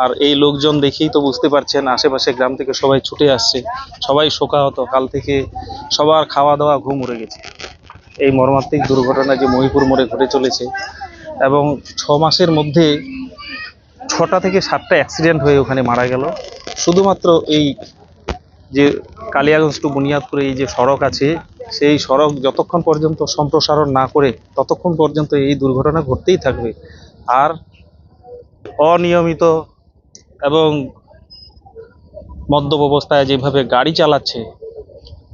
আর এই লোকজন দেখেই তো বুঝতে পারছেন, আশেপাশে গ্রাম থেকে সবাই ছুটে আসছে, সবাই শোকাহত। কাল থেকে সবার খাওয়া দাওয়া ঘুম উড়ে গেছে এই মর্মান্তিক দুর্ঘটনা যে মহিপুর মোড়ে ঘটে চলেছে। এবং 6 মাসের মধ্যে 6টা থেকে 7টা অ্যাক্সিডেন্ট হয়ে ওখানে মারা গেল। শুধুমাত্র এই যে কালিয়াগঞ্জ টু বুনিয়াদপুরে এই যে সড়ক আছে, সেই সড়ক যতক্ষণ পর্যন্ত সম্প্রসারণ না করে ততক্ষণ পর্যন্ত এই দুর্ঘটনা ঘটতেই থাকবে। আর অনিয়মিত এবং মদ্যপ অবস্থায় যেভাবে গাড়ি চালাচ্ছে,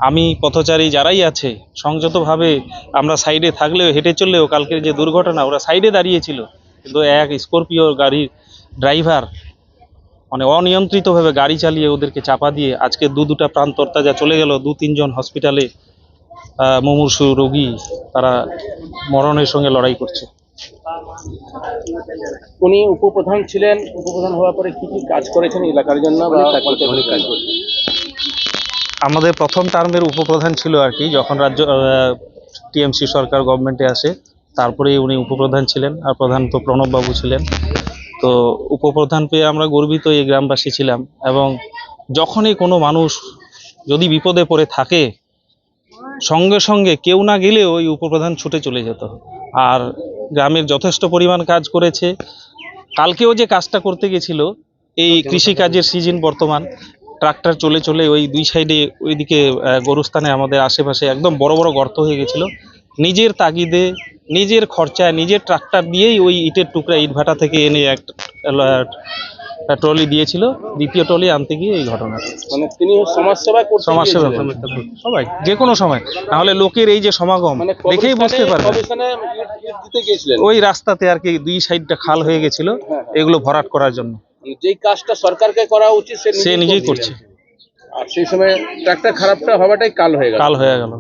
আমি পথচারী যারাই আছে সংযতভাবে আমরা সাইডে থাকলেও, হেঁটে চললেও, কালকের যে দুর্ঘটনা ওরা সাইডে দাঁড়িয়েছিল, কিন্তু এক স্করপিও গাড়ির ড্রাইভার মানে অনিয়ন্ত্রিতভাবে গাড়ি চালিয়ে ওদেরকে চাপা দিয়ে আজকে দুটা প্রাণ তরতাজা চলে গেল। 2-3 জন হসপিটালে মুমূর্ষু রোগী, তারা মরণের সঙ্গে লড়াই করছে। উনি উপপ্রধান ছিলেন, উপপ্রধান হওয়ার পরে কি কি কাজ করেছেন এলাকার জন্য? অনেক কাজ করেছেন। আমাদের প্রথম টার্মের উপপ্রধান ছিল আর কি, যখন রাজ্য টিএমসি সরকার গভর্নমেন্টে আসে, তারপরেই উনি উপপ্রধান ছিলেন। আর প্রধান তো প্রণববাবু ছিলেন। তো উপপ্রধান পেয়ে আমরা গর্বিত এই গ্রামবাসী ছিলাম। এবং যখনই কোনো মানুষ যদি বিপদে পড়ে থাকে, সঙ্গে সঙ্গে কেউ না গেলেও ওই উপপ্রধান ছুটে চলে যেত। আর গ্রামের যথেষ্ট পরিমাণ কাজ করেছে। কালকেও যে কাজটা করতে গেছিল, এই কৃষিকাজের সিজন বর্তমান, ট্রাক্টর চলে চলে ওই 2 সাইডে ওইদিকে গরুস্থানে আমাদের আশেপাশে একদম বড় বড় গর্ত হয়ে গেছিল। নিজের তাগিদে, নিজের খরচায়, নিজের ট্রাক্টর দিয়েই ওই ইটের টুকরা ইটভাটা থেকে এনে একটা ট্রলি দিয়েছিল। দ্বিতীয় ট্রলি আনতে গিয়ে এই ঘটনাটা। মানে তিনি সমাজসেবা করতে সমাজসেবা সবাই যে কোনো সময়, নাহলে লোকের এই যে সমাগম দেখেই বুঝতে পারবে। ওই রাস্তাতে আর কি 2 সাইডটা খাল হয়ে গেছিল, এগুলো ভরাট করার জন্য। যেই কাজটা সরকারকে করা উচিত সে নিজেই করছে। আর সেই সময় ট্রাক্টর খারাপটা হওয়াটাই কাল হয়ে গেল।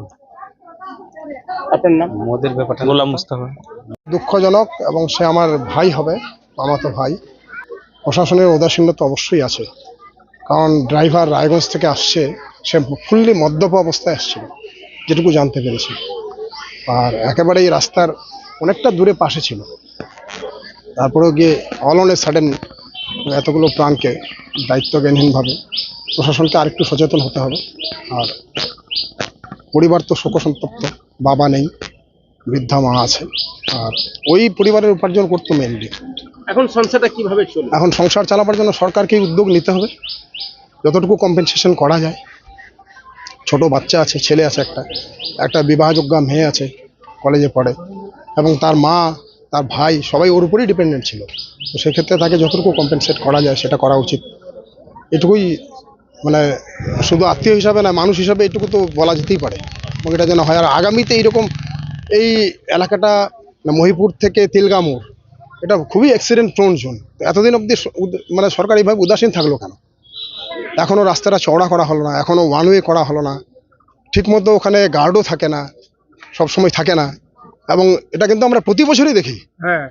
আপনার নাম? মোদের ব্যাপারটা গোলাম মুস্তাফা। দুঃখজনক, এবং সে আমার ভাই হবে, মামাতো ভাই। প্রশাসনের উদাসীনতা অবশ্যই আছে, কারণ ড্রাইভার রায়গঞ্জ থেকে আসছে, সে ফুললি মদ্যপ অবস্থায় আসছিল যেটুকু জানতে পেরেছি। আর একেবারে এই রাস্তার অনেকটা দূরে পাশে ছিল। তারপরেও গিয়ে অল অন এ সাডেন এতগুলো প্রাণকে দায়িত্বজ্ঞানহীনভাবে, প্রশাসনকে আরেকটু সচেতন হতে হবে। আর পরিবার তো শোকসন্তপ্ত, বাবা নেই, বৃদ্ধা মা আছে, আর ওই পরিবারের উপার্জন করতো মেনলি। এখন সংসারটা কিভাবে চলবে? এখন সংসার চালাবার জন্য সরকারকে উদ্যোগ নিতে হবে, যতটুকু কম্পেনসেশন করা যায়। ছোট বাচ্চা আছে, ছেলে আছে, একটা বিবাহযোগ্য মেয়ে আছে, কলেজে পড়ে, এবং তার মা, তার ভাই সবাই ওর উপরেই ডিপেন্ডেন্ট ছিল। তো সেক্ষেত্রে তাকে যতটুকু কম্পেনসেট করা যায় সেটা করা উচিত। এটুকুই, মানে শুধু আত্মীয় হিসাবে না, মানুষ হিসাবে এটুকু তো বলা যেতেই পারে, এবং এটা যেন হয়। আর আগামীতে এইরকম, এই এলাকাটা মহিপুর থেকে তিলগামুর, এটা খুবই অ্যাক্সিডেন্ট প্রোন জোন। এতদিন অবধি মানে সরকার এইভাবে উদাসীন থাকলো কেন? এখনও রাস্তাটা চওড়া করা হলো না, এখনও ওয়ান ওয়ে করা হলো না, ঠিকমতো ওখানে গার্ডও থাকে না, সবসময় থাকে না। এবং এটা কিন্তু আমরা প্রতি বছরই দেখি,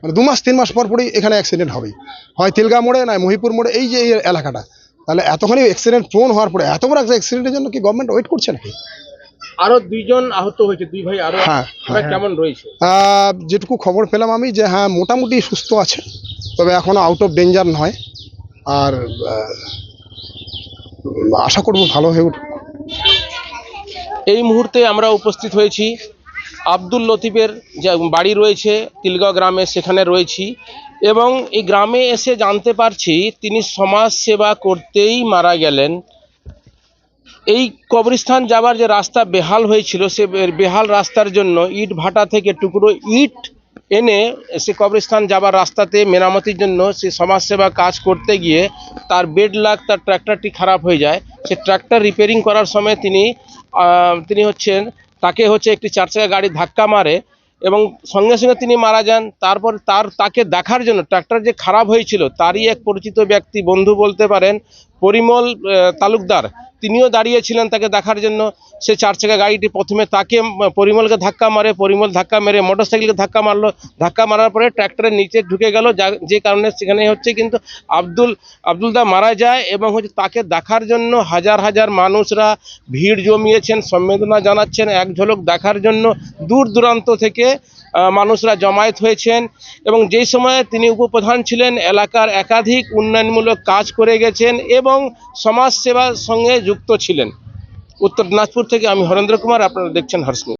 মানে 2 মাস 3 মাস পর পরই এখানে অ্যাক্সিডেন্ট হবেই, হয় তিলগা মোড়ে না মহিপুর মোড়ে। এই যে এই এলাকাটা, তাহলে এতখানি অ্যাক্সিডেন্ট প্রোন হওয়ার পরে এত বড় একটা অ্যাক্সিডেন্টের জন্য কি গভর্নমেন্ট ওয়েট করছে নাকি? আরো 2 জন আহত হয়েছে, 2 ভাই আরো। হ্যাঁ, কেমন রয়েছে? যেটুকু খবর পেলাম আমি, যে হ্যাঁ মোটামুটি সুস্থ আছে, তবে এখনো আউট অফ ডেঞ্জার নয়। আর আশা করব ভালো হয়ে উঠবে। এই মুহূর্তে আমরা উপস্থিত হয়েছি আব্দুল লতিফের যে বাড়ি রয়েছে তিলগাঁও গ্রামে, সেখানে রয়েছি। এবং এই গ্রামে এসে জানতে পারছি তিনি সমাজ সেবা করতেই মারা গেলেন। এই কবরস্থান যাবার যে রাস্তা বেহাল হয়েছিল, সে বেহাল রাস্তার জন্য ইট ভাটা থেকে টুকরো ইট এনে সে কবরস্থান যাবার রাস্তাতে মেরামতির জন্য সে সমাজসেবা কাজ করতে গিয়ে তার বেড লাগ, তার ট্র্যাক্টরটি খারাপ হয়ে যায়। সে ট্র্যাক্টর রিপেয়ারিং করার সময় তাকে একটি 4 চাকা গাড়ি ধাক্কা মারে এবং সঙ্গে সঙ্গে তিনি মারা যান। তারপর তাকে দেখার জন্য, ট্র্যাক্টর যে খারাপ হয়েছিল তারই এক পরিচিত ব্যক্তি, বন্ধু বলতে পারেন, পরিমল তালুকদার, তিনিও দাঁড়িয়েছিলেন তাকে দেখার জন্য। সে 4 চাকা গাড়িটি প্রথমে পরিমলকে ধাক্কা মারে, পরিমল ধাক্কা মেরে মোটরসাইকেলকে ধাক্কা মারলো। ধাক্কা মারার পরে ট্র্যাক্টরের নিচে ঢুকে গেল, যে কারণে সেখানে কিন্তু আব্দুলদা মারা যায়। এবং তাকে দেখার জন্য হাজার হাজার মানুষরা ভিড় জমিয়েছেন, সম্বেদনা জানাচ্ছেন এক ঝলক দেখার জন্য। দূর দূরান্ত থেকে মানুষরা জমায়েত হয়েছেন এবং যেই সময়ে তিনি উপপ্রধান ছিলেন এলাকার একাধিক উন্নয়নমূলক কাজ করে গেছেন এবং সমাজসেবার সঙ্গে যুক্ত ছিলেন। উত্তর দিনাজপুর থেকে আমি হরেন্দ্র কুমার, আপনারা দেখছেন হর্ষ নিউজ।